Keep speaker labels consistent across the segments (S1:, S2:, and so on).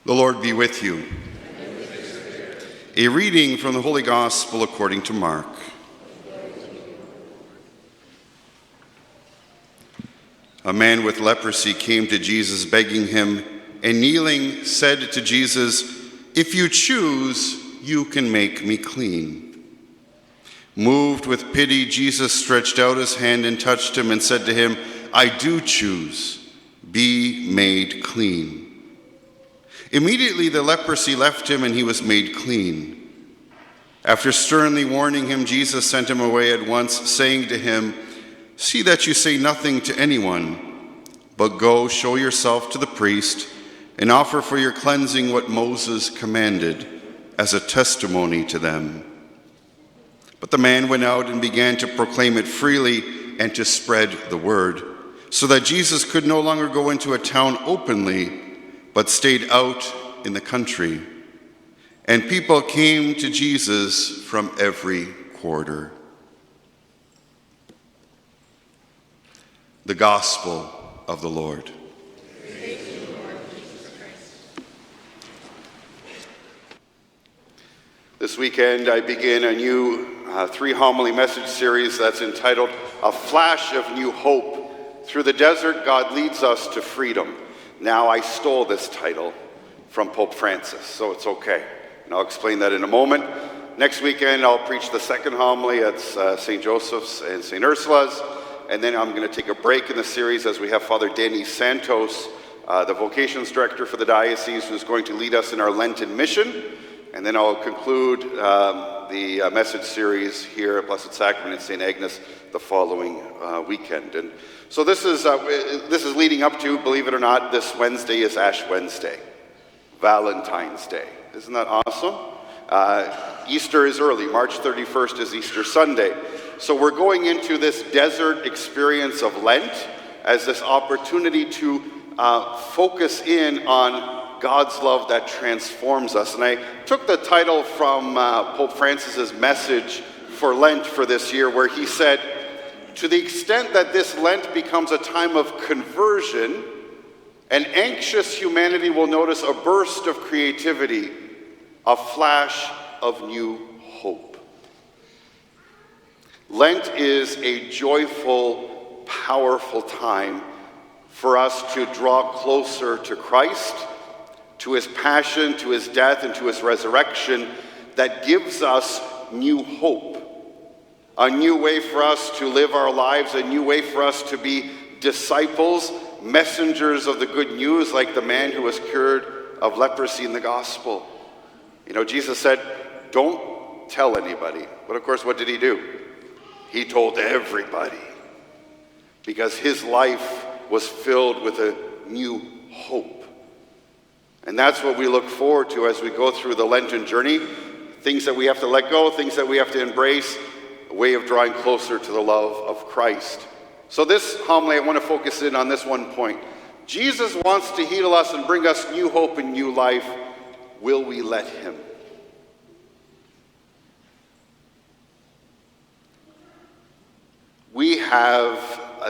S1: The Lord be with you. A reading from the Holy Gospel according to Mark. A man with leprosy came to Jesus begging him, and kneeling said to Jesus, "If you choose, you can make me clean." Moved with pity, Jesus stretched out his hand and touched him and said to him, "I do choose. Be made clean." Immediately the leprosy left him and he was made clean. After sternly warning him, Jesus sent him away at once, saying to him, "See that you say nothing to anyone, but go show yourself to the priest and offer for your cleansing what Moses commanded as a testimony to them." But the man went out and began to proclaim it freely and to spread the word, so that Jesus could no longer go into a town openly, but stayed out in the country. And people came to Jesus from every quarter. The Gospel of the Lord.
S2: Praise to you, Lord Jesus Christ.
S1: This weekend I begin a new three-homily message series that's entitled "A Flash of New Hope. Through the Desert, God Leads Us to Freedom." Now, I stole this title from Pope Francis, so it's okay. And I'll explain that in a moment. Next weekend, I'll preach the second homily at St. Joseph's and St. Ursula's. And then I'm going to take a break in the series as we have Father Danny Santos, the vocations director for the diocese, who's going to lead us in our Lenten mission. And then I'll conclude the message series here at Blessed Sacrament in St. Agnes the following weekend. And so this is leading up to, believe it or not, this Wednesday is Ash Wednesday, Valentine's Day. Isn't that awesome? Easter is early. March 31st is Easter Sunday. So we're going into this desert experience of Lent as this opportunity to focus in on God's love that transforms us. And I took the title from Pope Francis's message for Lent for this year, where he said, to the extent that this Lent becomes a time of conversion, an anxious humanity will notice a burst of creativity, a flash of new hope. Lent is a joyful, powerful time for us to draw closer to Christ, to his passion, to his death, and to his resurrection, that gives us new hope. A new way for us to live our lives, a new way for us to be disciples, messengers of the good news, like the man who was cured of leprosy in the gospel. You know, Jesus said, don't tell anybody. But of course, what did he do? He told everybody, because his life was filled with a new hope. And that's what we look forward to as we go through the Lenten journey. Things that we have to let go, things that we have to embrace, a way of drawing closer to the love of Christ. So this homily, I want to focus in on this one point. Jesus wants to heal us and bring us new hope and new life. Will we let him? We have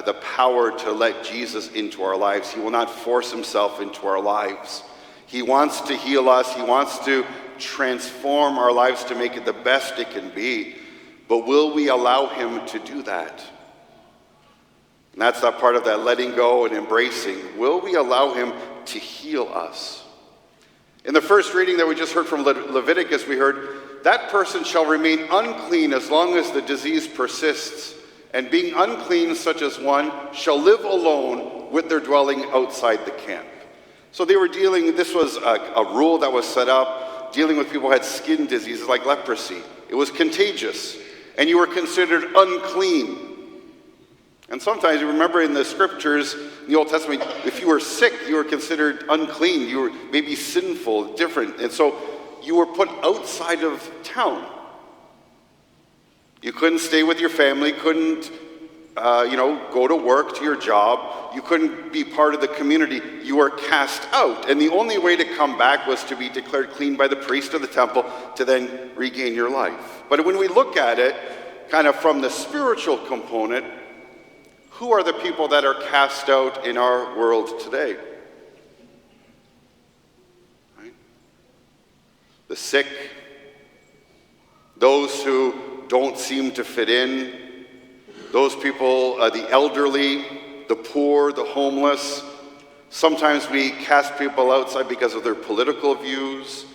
S1: the power to let Jesus into our lives. He will not force himself into our lives. He wants to heal us. He wants to transform our lives to make it the best it can be. But will we allow him to do that? And that's that part of that letting go and embracing. Will we allow him to heal us? In the first reading that we just heard from Leviticus, we heard, that person shall remain unclean as long as the disease persists, and being unclean such as one shall live alone with their dwelling outside the camp. So they were this was a rule that was set up, dealing with people who had skin diseases like leprosy. It was contagious, and you were considered unclean. And sometimes, you remember in the scriptures, in the Old Testament, if you were sick, you were considered unclean. You were maybe sinful, different. And so you were put outside of town. You couldn't stay with your family, couldn't go to work, to your job. You couldn't be part of the community. You were cast out. And the only way to come back was to be declared clean by the priest of the temple to then regain your life. But when we look at it, kind of from the spiritual component, who are the people that are cast out in our world today? Right? the sick, those who don't seem to fit in, those people, the elderly, the poor, the homeless. Sometimes we cast people outside because of their political views,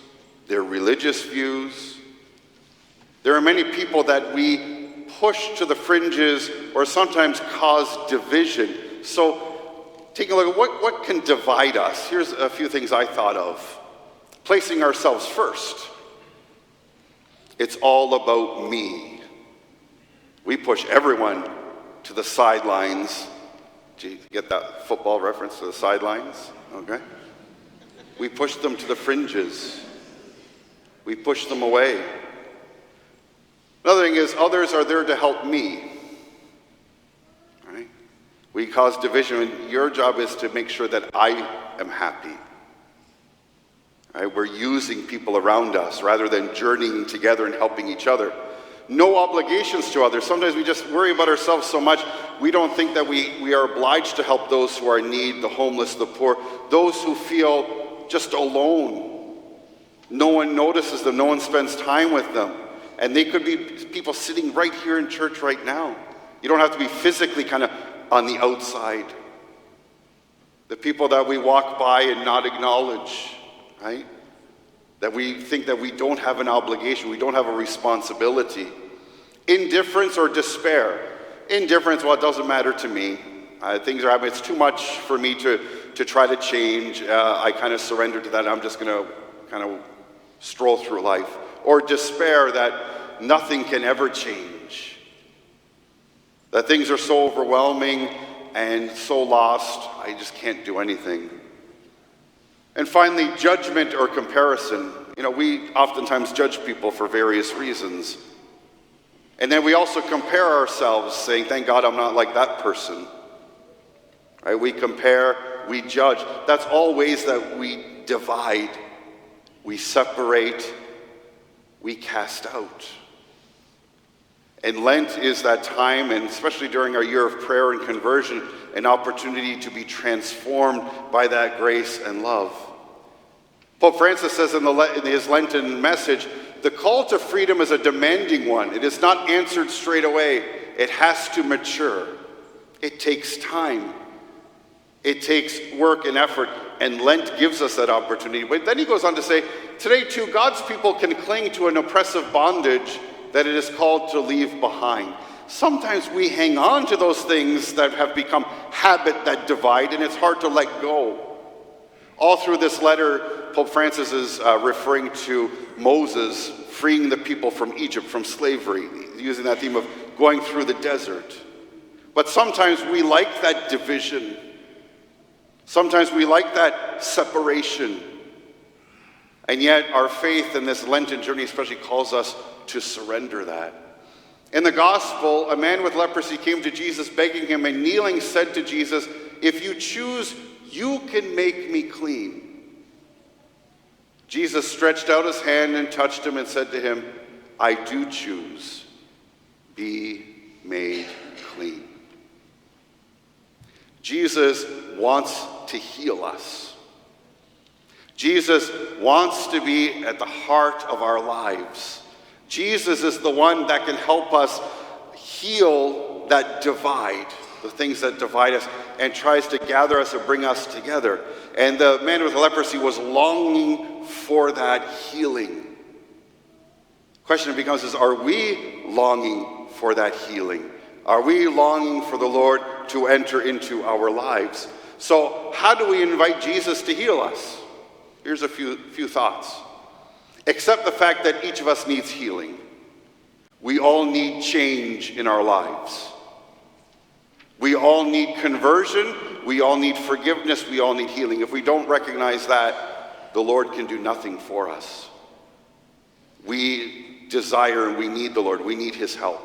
S1: their religious views. There are many people that we push to the fringes or sometimes cause division. So taking a look at what can divide us. Here's a few things I thought of. Placing ourselves first. It's all about me. We push everyone to the sidelines. Did you get that football reference, to the sidelines? Okay. We push them to the fringes. We push them away. Another thing is, others are there to help me. Right? We cause division. Your job is to make sure that I am happy. Right? We're using people around us rather than journeying together and helping each other. No obligations to others. Sometimes we just worry about ourselves so much, we don't think that we are obliged to help those who are in need, the homeless, the poor, those who feel just alone. No one notices them, no one spends time with them. And they could be people sitting right here in church right now. You don't have to be physically kind of on the outside. The people that we walk by and not acknowledge, right? That we think that we don't have an obligation, we don't have a responsibility. Indifference or despair. Indifference, well, it doesn't matter to me. Things are happening, it's too much for me to try to change. I kind of surrender to that, I'm just going to kind of stroll through life. Or despair that nothing can ever change. That things are so overwhelming and so lost, I just can't do anything. And finally, judgment or comparison. You know, we oftentimes judge people for various reasons. And then we also compare ourselves, saying, thank God I'm not like that person. Right? We compare, we judge. That's all ways that we divide, we separate, we cast out. And Lent is that time, and especially during our year of prayer and conversion, an opportunity to be transformed by that grace and love. Pope Francis says in his Lenten Message, the call to freedom is a demanding one. It is not answered straight away. It has to mature. It takes time. It takes work and effort, and Lent gives us that opportunity. But then he goes on to say, today too, God's people can cling to an oppressive bondage that it is called to leave behind. Sometimes we hang on to those things that have become habit that divide, and it's hard to let go. All through this letter, Pope Francis is referring to Moses freeing the people from Egypt, from slavery, using that theme of going through the desert. But sometimes we like that division. Sometimes we like that separation. And yet our faith in this Lenten journey especially calls us to surrender that. In the gospel, a man with leprosy came to Jesus begging him, and kneeling said to Jesus, if you choose, you can make me clean. Jesus stretched out his hand and touched him and said to him, I do choose. Be made clean. Jesus wants to heal us. Jesus wants to be at the heart of our lives. Jesus is the one that can help us heal that divide, the things that divide us, and tries to gather us and bring us together. And the man with leprosy was longing for that healing. The question becomes is, are we longing for that healing? Are we longing for the Lord to enter into our lives? So how do we invite Jesus to heal us? Here's a few thoughts. Accept the fact that each of us needs healing. We all need change in our lives. We all need conversion. We all need forgiveness. We all need healing. If we don't recognize that, the Lord can do nothing for us. We desire and we need the Lord. We need his help.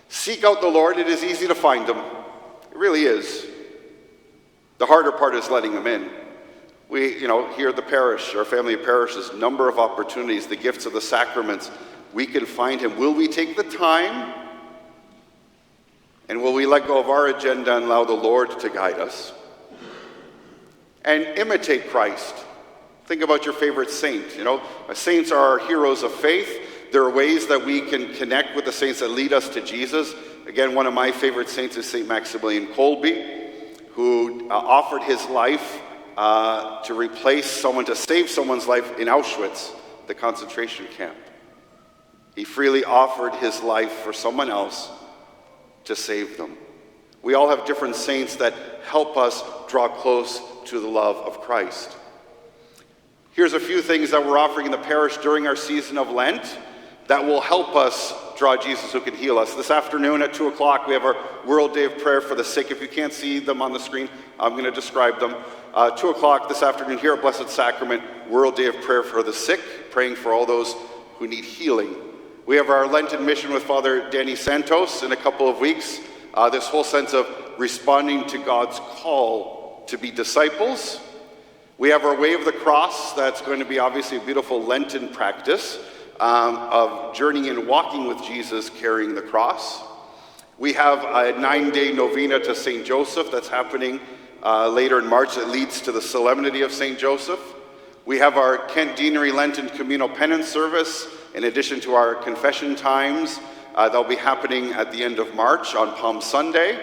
S1: Seek out the Lord. It is easy to find him. It really is. The harder part is letting him in. We, here at the parish, our family of parishes, number of opportunities, the gifts of the sacraments, we can find him. Will we take the time? And will we let go of our agenda and allow the Lord to guide us? And imitate Christ. Think about your favorite saint. You know, saints are our heroes of faith. There are ways that we can connect with the saints that lead us to Jesus. Again, one of my favorite saints is St. Maximilian Kolbe, who offered his life to save someone's life in Auschwitz, the concentration camp. He freely offered his life for someone else to save them. We all have different saints that help us draw close to the love of Christ. Here's a few things that we're offering in the parish during our season of Lent that will help us draw Jesus who can heal us. This afternoon at 2 o'clock, we have our World Day of Prayer for the Sick. If you can't see them on the screen, I'm going to describe them. 2 o'clock this afternoon here at Blessed Sacrament, World Day of Prayer for the Sick, praying for all those who need healing. We have our Lenten mission with Father Danny Santos in a couple of weeks. This whole sense of responding to God's call to be disciples. We have our Way of the Cross. That's going to be obviously a beautiful Lenten practice of journeying and walking with Jesus carrying the cross. We have a 9-day novena to St. Joseph that's happening later in March that leads to the Solemnity of St. Joseph. We have our Kent Deanery Lenten Communal Penance Service, in addition to our confession times. They'll be happening at the end of March on Palm Sunday.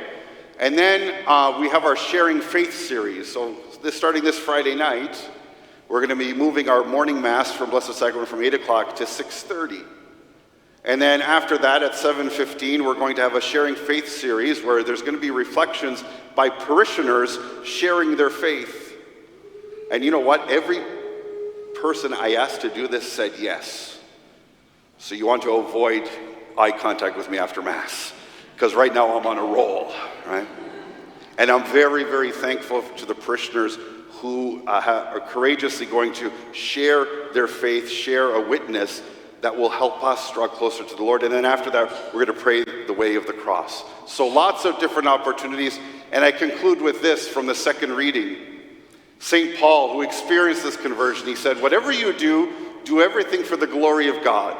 S1: And then we have our Sharing Faith series. So starting this Friday night, we're going to be moving our morning Mass from Blessed Sacrament from 8 o'clock to 6:30. And then after that at 7:15, we're going to have a Sharing Faith series where there's going to be reflections by parishioners sharing their faith. And you know what? Every person I asked to do this said yes. So you want to avoid eye contact with me after Mass, because right now I'm on a roll, right? And I'm very, very thankful to the parishioners who are courageously going to share their faith, share a witness that will help us draw closer to the Lord. And then after that, we're going to pray the Way of the Cross. So lots of different opportunities. And I conclude with this from the second reading. St. Paul, who experienced this conversion, he said, "Whatever you do, do everything for the glory of God,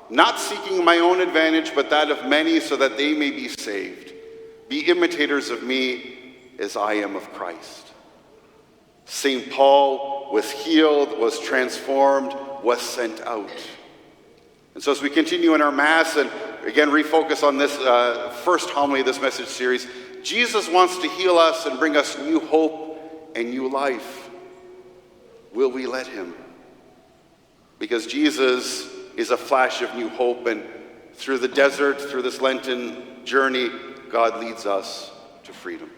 S1: not seeking my own advantage, but that of many, so that they may be saved. Be imitators of me as I am of Christ." St. Paul was healed, was transformed, was sent out. And so as we continue in our Mass and again refocus on this first homily of this message series, Jesus wants to heal us and bring us new hope and new life. Will we let him? Because Jesus is a flash of new hope, and through the desert, through this Lenten journey, God leads us to freedom.